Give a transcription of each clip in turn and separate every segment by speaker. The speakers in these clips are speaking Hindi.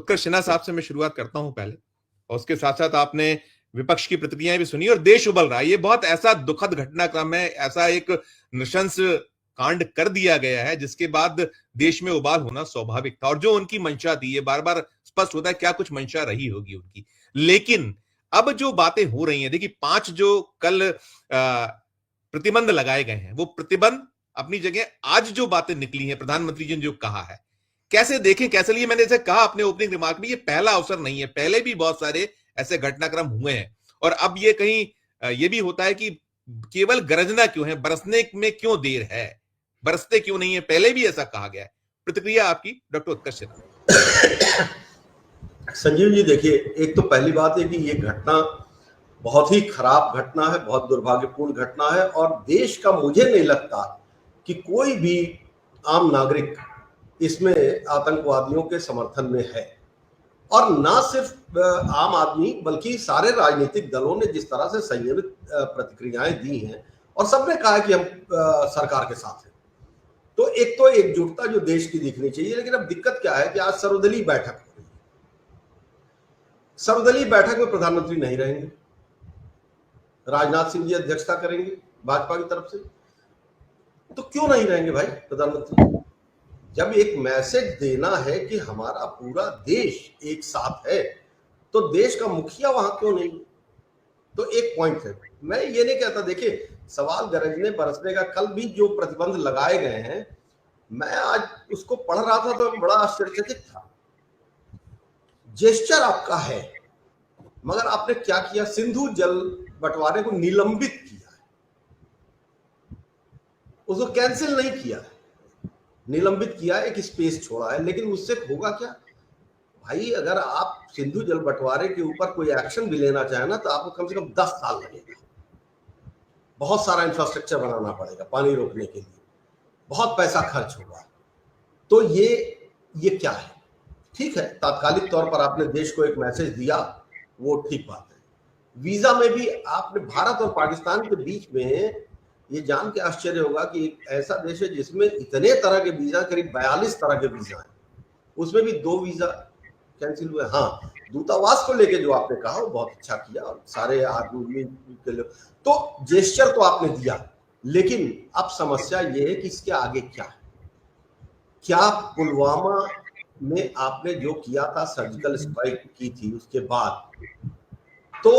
Speaker 1: उत्कर्ष सिन्हा साहब से मैं शुरुआत करता हूं पहले, और उसके साथ साथ आपने विपक्ष की प्रतिक्रियाएं भी सुनी और देश उबल रहा है। ये बहुत ऐसा दुखद घटनाक्रम है, ऐसा एक नृशंस कांड कर दिया गया है जिसके बाद देश में उबाल होना स्वाभाविक था। और जो उनकी मंशा थी, ये बार बार स्पष्ट होता है क्या कुछ मंशा रही होगी उनकी। लेकिन अब जो बातें हो रही हैं, देखिए 5 जो कल प्रतिबंध लगाए गए हैं, वो प्रतिबंध अपनी जगह आज जो बातें निकली हैं, प्रधानमंत्री जी ने जो कहा है, कैसे देखें, कैसे लिए? मैंने जैसे कहा अपने ओपनिंग रिमार्क में, ये पहला अवसर नहीं है, पहले भी बहुत सारे ऐसे घटनाक्रम हुए हैं। और अब ये कहीं ये भी होता है कि केवल गरजना क्यों है, बरसने में क्यों देर है, बरसते क्यों नहीं है? पहले भी ऐसा कहा गया है। प्रतिक्रिया आपकी डॉक्टर उत्कर्ष सिन्हा।
Speaker 2: संजीव जी, देखिए, एक तो पहली बात है कि ये घटना बहुत ही खराब घटना है, बहुत दुर्भाग्यपूर्ण घटना है, और देश का मुझे नहीं लगता कि कोई भी आम नागरिक इसमें आतंकवादियों के समर्थन में है। और ना सिर्फ आम आदमी बल्कि सारे राजनीतिक दलों ने जिस तरह से संयमित प्रतिक्रियाएं दी हैं, और सबने कहा कि हम सरकार के साथ हैं, तो एकजुटता जो देश की दिखनी चाहिए। लेकिन अब दिक्कत क्या है कि आज सर्वदलीय बैठक हो रही है। सर्वदलीय बैठक में प्रधानमंत्री नहीं रहेंगे, राजनाथ सिंह जी अध्यक्षता करेंगे भाजपा की तरफ से। तो क्यों नहीं रहेंगे भाई प्रधानमंत्री? जब एक मैसेज देना है कि हमारा पूरा देश एक साथ है, तो देश का मुखिया वहां क्यों नहीं? तो एक पॉइंट है, मैं ये नहीं कहता, देखिए सवाल गरजने बरसने का, कल भी जो प्रतिबंध लगाए गए हैं, मैं आज उसको पढ़ रहा था तो बड़ा आश्चर्यचकित था। जेस्चर आपका है, मगर आपने क्या किया? सिंधु जल बंटवारे को निलंबित किया है, उसको कैंसिल नहीं किया है, निलंबित किया है, एक स्पेस छोड़ा है। लेकिन उससे होगा क्या भाई? अगर आप सिंधु जल बंटवारे के ऊपर कोई एक्शन भी लेना चाहे ना, तो आपको कम से कम 10 साल लगेगा। बहुत सारा इंफ्रास्ट्रक्चर बनाना पड़ेगा पानी रोकने के लिए, बहुत पैसा खर्च होगा। तो ये क्या है? ठीक है, तात्कालिक तौर पर आपने देश को एक मैसेज दिया, वो ठीक बात है। वीजा में भी आपने भारत और पाकिस्तान के बीच में, ये जान के आश्चर्य होगा कि एक ऐसा देश है जिसमें इतने तरह के वीजा, करीब 42 तरह के वीजा हैं, उसमें भी 2 वीजा कैंसिल हुए। हाँ, दूतावास को लेके जो आपने कहा वो बहुत अच्छा किया, और सारे आदमी के लिए तो जेस्चर तो आपने दिया। लेकिन अब समस्या ये है कि इसके आगे क्या है? क्या पुलवामा में आपने जो किया था, सर्जिकल स्ट्राइक की थी, उसके बाद तो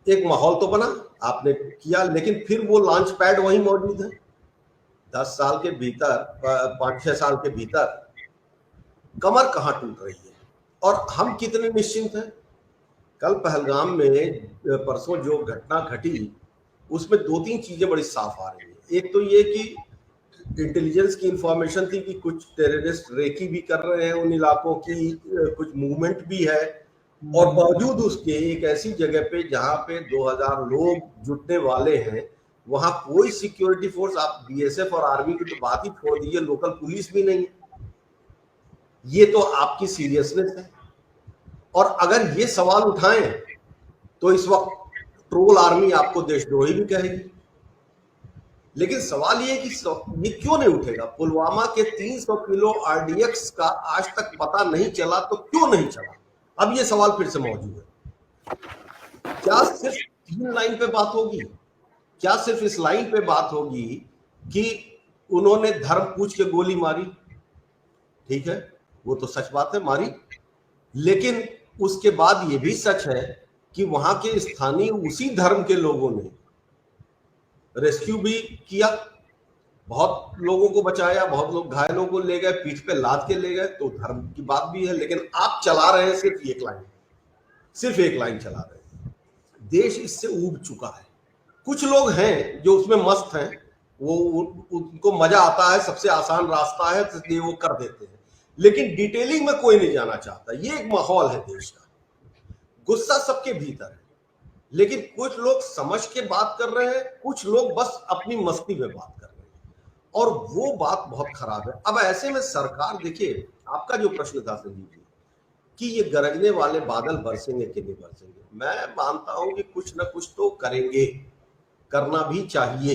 Speaker 2: एक माहौल तो बना, आपने किया, लेकिन फिर वो लॉन्च पैड वहीं मौजूद है। 10 साल के भीतर, 5-6 साल के भीतर कमर कहां टूट रही है, और हम कितने निश्चिंत हैं? कल पहलगाम में परसों जो घटना घटी, उसमें 2-3 चीजें बड़ी साफ आ रही है। एक तो ये कि इंटेलिजेंस की इंफॉर्मेशन थी कि कुछ टेररिस्ट रेकी भी कर रहे हैं उन इलाकों की, कुछ मूवमेंट भी है, और बावजूद उसके एक ऐसी जगह पे जहां पे 2000 लोग जुटने वाले हैं, वहां कोई सिक्योरिटी फोर्स, आप बीएसएफ और आर्मी की तो बात ही छोड़ दीजिए, लोकल पुलिस भी नहीं है। ये तो आपकी सीरियसनेस है। और अगर ये सवाल उठाएं तो इस वक्त ट्रोल आर्मी आपको देशद्रोही भी कहेगी। लेकिन सवाल ये है कि ये क्यों नहीं उठेगा? पुलवामा के 300 किलो आरडीएक्स का आज तक पता नहीं चला, तो क्यों नहीं चला? अब ये सवाल फिर से मौजूद है। क्या सिर्फ 3 लाइन पे बात होगी? क्या सिर्फ इस लाइन पे बात होगी कि उन्होंने धर्म पूछ के गोली मारी? ठीक है, वो तो सच बात है, मारी। लेकिन उसके बाद ये भी सच है कि वहां के स्थानीय उसी धर्म के लोगों ने रेस्क्यू भी किया, बहुत लोगों को बचाया, बहुत लोग घायलों को ले गए, पीठ पे लाद के ले गए, तो धर्म की बात भी है। लेकिन आप चला रहे हैं सिर्फ एक लाइन, सिर्फ एक लाइन चला रहे हैं। देश इससे ऊब चुका है। कुछ लोग हैं जो उसमें मस्त हैं, वो उनको मजा आता है, सबसे आसान रास्ता है, इसलिए वो कर देते हैं। लेकिन डिटेलिंग में कोई नहीं जाना चाहता। ये एक माहौल है देश का, गुस्सा सबके भीतर है, लेकिन कुछ लोग समझ के बात कर रहे हैं, कुछ लोग बस अपनी मस्ती में बात कर रहे हैं, और वो बात बहुत खराब है। अब ऐसे में सरकार, देखिए आपका जो प्रश्न था संजीव जी, कि ये गरजने वाले बादल बरसेंगे कि नहीं बरसेंगे, मैं मानता हूं कि कुछ ना कुछ तो करेंगे, करना भी चाहिए।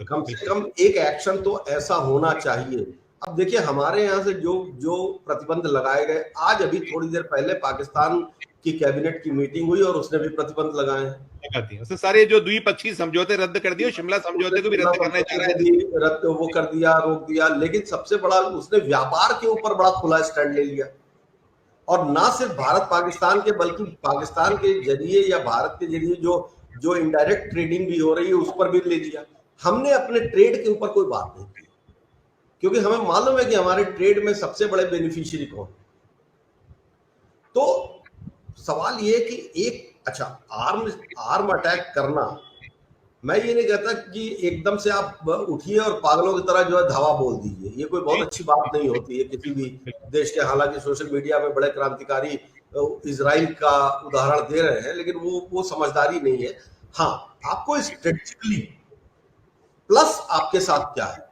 Speaker 2: कम से कम एक एक्शन तो ऐसा होना चाहिए अब देखिए हमारे यहाँ से जो जो प्रतिबंध लगाए गए, आज अभी थोड़ी देर पहले पाकिस्तान की कैबिनेट की मीटिंग हुई और उसने भी प्रतिबंध लगाए हैं।
Speaker 1: लगाती है उसने सारे जो द्विपक्षीय समझौते रद्द कर दिए, शिमला समझौते को भी रद्द करने जा रहा है,
Speaker 2: भी रद्द वो कर दिया, रोक दिया। लेकिन सबसे बड़ा उसने व्यापार के ऊपर बड़ा खुला स्टैंड ले लिया, और ना सिर्फ भारत पाकिस्तान के बल्कि पाकिस्तान के जरिए या भारत के जरिए जो जो इनडायरेक्ट ट्रेडिंग भी हो रही है उस पर भी ले लिया। हमने अपने ट्रेड के ऊपर कोई बात नहीं की, क्योंकि हमें मालूम है कि हमारे ट्रेड में सबसे बड़े बेनिफिशियरी कौन। तो सवाल ये कि एक अच्छा आर्म अटैक करना, मैं ये नहीं कहता कि एकदम से आप उठिए और पागलों की तरह जो है धावा बोल दीजिए, ये कोई बहुत अच्छी बात नहीं होती है किसी भी देश के। हालांकि सोशल मीडिया में बड़े क्रांतिकारी इजराइल का उदाहरण दे रहे हैं, लेकिन वो समझदारी नहीं है। हाँ, आपको स्ट्रेटेजिकली, प्लस आपके साथ क्या है,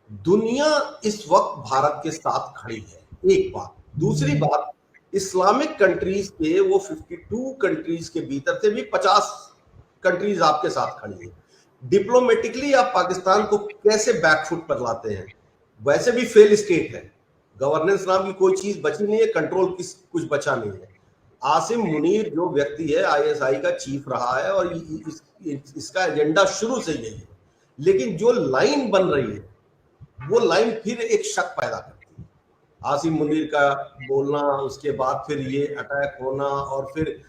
Speaker 2: दुनिया इस वक्त भारत के साथ खड़ी है, एक बात। दूसरी बात, इस्लामिक कंट्रीज के वो 52 कंट्रीज के भीतर से भी 50 कंट्रीज आपके साथ खड़ी है। डिप्लोमेटिकली आप पाकिस्तान को कैसे बैकफुट पर लाते हैं? वैसे भी फेल स्टेट है, गवर्नेंस नाम की कोई चीज बची नहीं है, कंट्रोल कुछ बचा नहीं है। आसिम मुनीर जो व्यक्ति है आईएसआई का चीफ रहा है और इसका एजेंडा शुरू से यही है, लेकिन जो लाइन बन रही है वो लाइन फिर एक शक पैदा करती है। आसिम मुनीर का बोलना, उसके बाद फिर ये अटैक होना, और फिर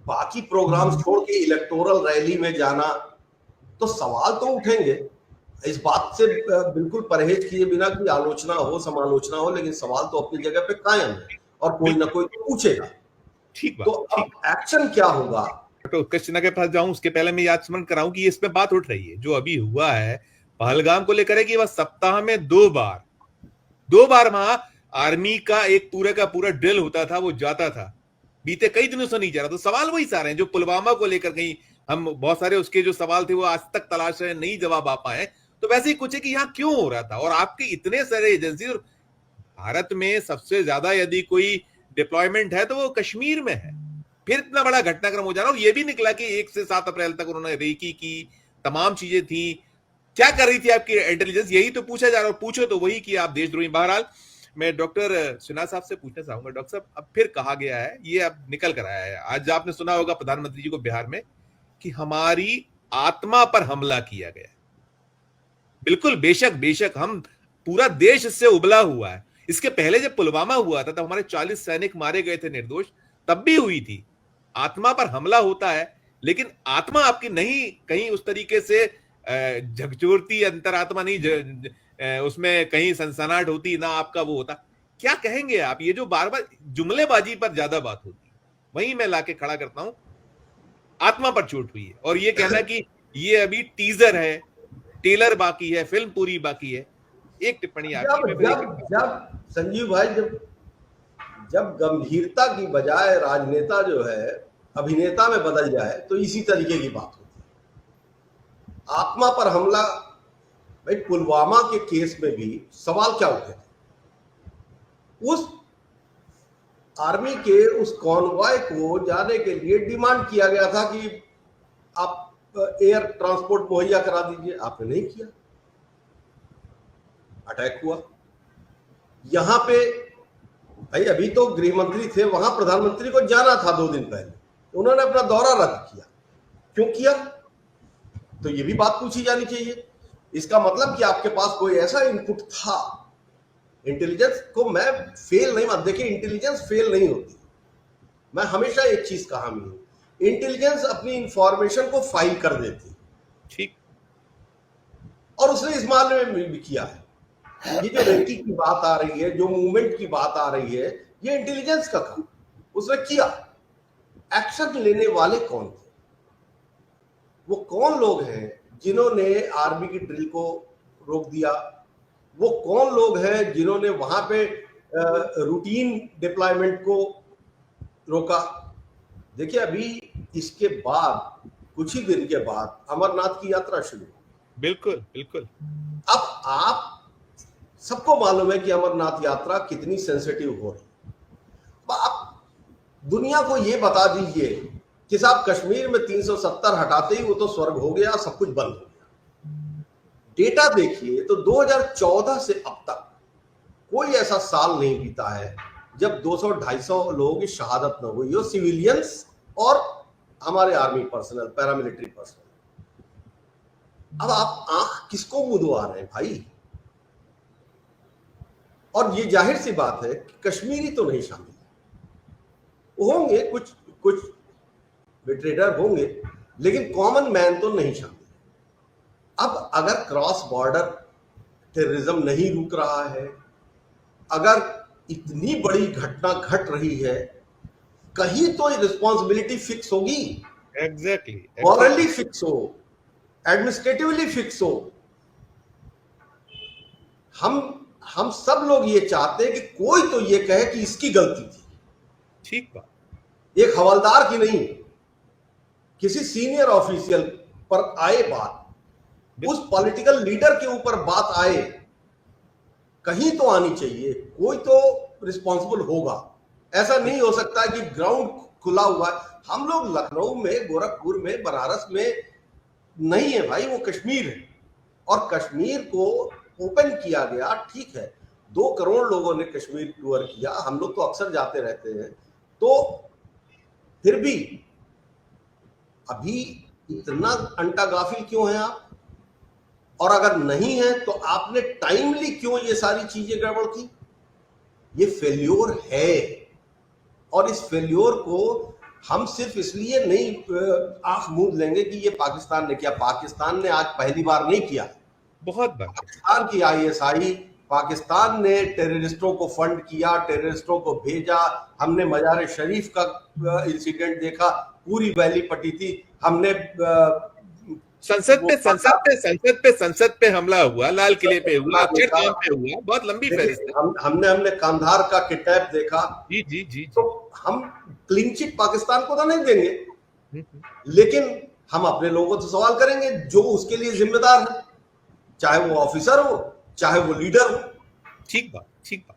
Speaker 2: बाकी प्रोग्राम्स छोड़ के इलेक्टोरल रैली में जाना, तो सवाल तो उठेंगे। इस बात से बिल्कुल परहेज किए बिना कि आलोचना हो समालोचना हो, लेकिन सवाल तो अपनी जगह पे कायम है और कोई ना कोई तो पूछेगा।
Speaker 1: ठीक बात।
Speaker 2: तो अब एक्शन क्या होगा?
Speaker 1: तो कृष्णा के पास जाऊं उसके पहले मैं याद स्मरण कराऊं कि इस पे बात उठ रही है जो अभी हुआ है पहलगाम को लेकर है कि वह सप्ताह में 2 बार वहां आर्मी का एक पूरे का पूरा ड्रिल होता था, वो जाता था, बीते कई दिनों से नहीं जा रहा। तो सवाल वही सारे हैं जो पुलवामा को लेकर कहीं हम बहुत सारे उसके जो सवाल थे वो आज तक तलाश रहे, नहीं जवाब आ पाए। तो वैसे ही कुछ है कि यहाँ क्यों हो रहा था, और आपके इतने सारे एजेंसी, और भारत में सबसे ज्यादा यदि कोई डिप्लॉयमेंट है तो वो कश्मीर में है, फिर इतना बड़ा घटनाक्रम हो जा रहा है। और ये भी निकला कि 1 से 7 अप्रैल तक उन्होंने रेकी की, तमाम चीजें थी। क्या कर रही थी आपकी इंटेलिजेंस, यही तो पूछा जा रहा है, और पूछो तो वही कि आप देशद्रोही। बहरहाल मैं डॉक्टर सिन्हा साहब से पूछना चाहूंगा, डॉक्टर साहब अब फिर कहा गया है, ये अब निकल कर आया है, आज आपने सुना होगा प्रधानमंत्री जी को बिहार में, कि हमारी आत्मा पर हमला किया गया। बिल्कुल, बेशक बेशक हम पूरा देश इससे उबला हुआ है। इसके पहले जब पुलवामा हुआ था तब हमारे 40 सैनिक मारे गए थे निर्दोष, तब भी हुई थी। आत्मा पर हमला होता है, लेकिन आत्मा आपकी नहीं कहीं उस तरीके से झकझोरती, अंतरात्मा नहीं उसमें कहीं सनसनाहट होती, ना आपका वो होता। क्या कहेंगे आप, ये जो बार बार जुमलेबाजी पर ज्यादा बात होती है, वहीं मैं लाके खड़ा करता हूं, आत्मा पर चोट हुई है, और ये कहना कि ये अभी टीजर है, टेलर बाकी है, फिल्म पूरी बाकी है। एक टिप्पणी आपकी।
Speaker 2: जब संजीव भाई, जब गंभीरता की बजाय राजनेता जो है अभिनेता में बदल जाए तो इसी तरीके की बात होती है। आत्मा पर हमला, भाई पुलवामा के केस में भी सवाल क्या उठे थे? उस आर्मी के उस कॉन्वॉय को जाने के लिए डिमांड किया गया था कि आप एयर ट्रांसपोर्ट मुहैया करा दीजिए, आपने नहीं किया, अटैक हुआ। यहां पे भाई अभी तो गृह मंत्री थे, वहां प्रधानमंत्री को जाना था 2 दिन पहले, उन्होंने अपना दौरा रद्द किया। क्यों किया? तो ये भी बात पूछी जानी चाहिए। इसका मतलब कि आपके पास कोई ऐसा इनपुट था। इंटेलिजेंस को मैं फेल नहीं मानता, देखिए इंटेलिजेंस फेल नहीं होती। मैं हमेशा एक चीज का हामी हूं, इंटेलिजेंस अपनी इंफॉर्मेशन को फाइल कर देती,
Speaker 1: ठीक,
Speaker 2: और उसने इस मामले में भी किया है। ये जो रेकी की बात आ रही है, जो मूवमेंट की बात आ रही है, ये इंटेलिजेंस का काम उसने किया। एक्शन लेने वाले कौन थे? वो कौन लोग हैं जिन्होंने आर्मी की ड्रिल को रोक दिया? वो कौन लोग हैं जिन्होंने वहां पे रूटीन डिप्लॉयमेंट को रोका? देखिए अभी इसके बाद कुछ ही दिन के बाद अमरनाथ की यात्रा शुरू।
Speaker 1: बिल्कुल बिल्कुल।
Speaker 2: अब आप सबको मालूम है कि अमरनाथ यात्रा कितनी सेंसिटिव हो रही है। आप दुनिया को यह बता दीजिए कि साहब कश्मीर में 370 हटाते ही वो तो स्वर्ग हो गया, सब कुछ बंद हो गया। डेटा देखिए तो 2014 से अब तक कोई ऐसा साल नहीं बीता है जब 200-250 लोगों की शहादत न हुई हो, सिविलियंस और हमारे आर्मी पर्सनल, पैरामिलिट्री पर्सनल। अब आप आंख किसको मुदवा रहे हैं भाई? और ये जाहिर सी बात है कि कश्मीरी तो नहीं शामिल होंगे, कुछ बिट्रेडर होंगे, लेकिन कॉमन मैन तो नहीं शामिल। अब अगर क्रॉस बॉर्डर टेररिज्म नहीं रुक रहा है, अगर इतनी बड़ी घटना घट रही है, कहीं तो रिस्पॉन्सिबिलिटी फिक्स होगी।
Speaker 1: एग्जैक्टली,
Speaker 2: मॉरली फिक्स हो, एडमिनिस्ट्रेटिवली फिक्स हो। हम सब लोग ये चाहते हैं कि कोई तो ये कहे कि इसकी गलती थी।
Speaker 1: ठीक बात।
Speaker 2: एक हवलदार की नहीं, किसी सीनियर ऑफिशियल पर आए बात, उस पॉलिटिकल लीडर के ऊपर बात आए, कहीं तो आनी चाहिए, कोई तो रिस्पॉन्सिबल होगा। ऐसा नहीं हो सकता कि ग्राउंड खुला हुआ है। हम लोग लखनऊ में, गोरखपुर में, बनारस में नहीं है भाई, वो कश्मीर है। और कश्मीर को ओपन किया गया, ठीक है, 2 करोड़ लोगों ने कश्मीर टूर किया, हम लोग तो अक्सर जाते रहते हैं, तो फिर भी अभी इतना अंटागाफिल क्यों है आप? और अगर नहीं है तो आपने टाइमली क्यों ये सारी चीजें गड़बड़ की? ये फेल्योर है, और इस फेल्योर को हम सिर्फ इसलिए नहीं आंख मूंद लेंगे कि ये पाकिस्तान ने किया। पाकिस्तान ने आज पहली बार नहीं किया,
Speaker 1: बहुत बार
Speaker 2: पाकिस्तान की आईएसआई, पाकिस्तान ने टेररिस्टों को फंड किया, टेररिस्टों को भेजा। हमने मजार शरीफ का इंसिडेंट देखा, पूरी वैली पटी थी। हमने
Speaker 1: संसद पे हमला हुआ, लाल किले पे हुआ, अक्षरधाम पे हुआ, बहुत लंबी फहरिस्त है।
Speaker 2: हमने कांधार का किडनैप देखा।
Speaker 1: जी जी जी।
Speaker 2: तो हम क्लीन चिट पाकिस्तान को तो नहीं देंगे, लेकिन हम अपने लोगों से सवाल करेंगे जो उसके लिए जिम्मेदार है, चाहे वो ऑफिसर हो, चाहे वो लीडर हो।
Speaker 1: ठीक बात, ठीक बात।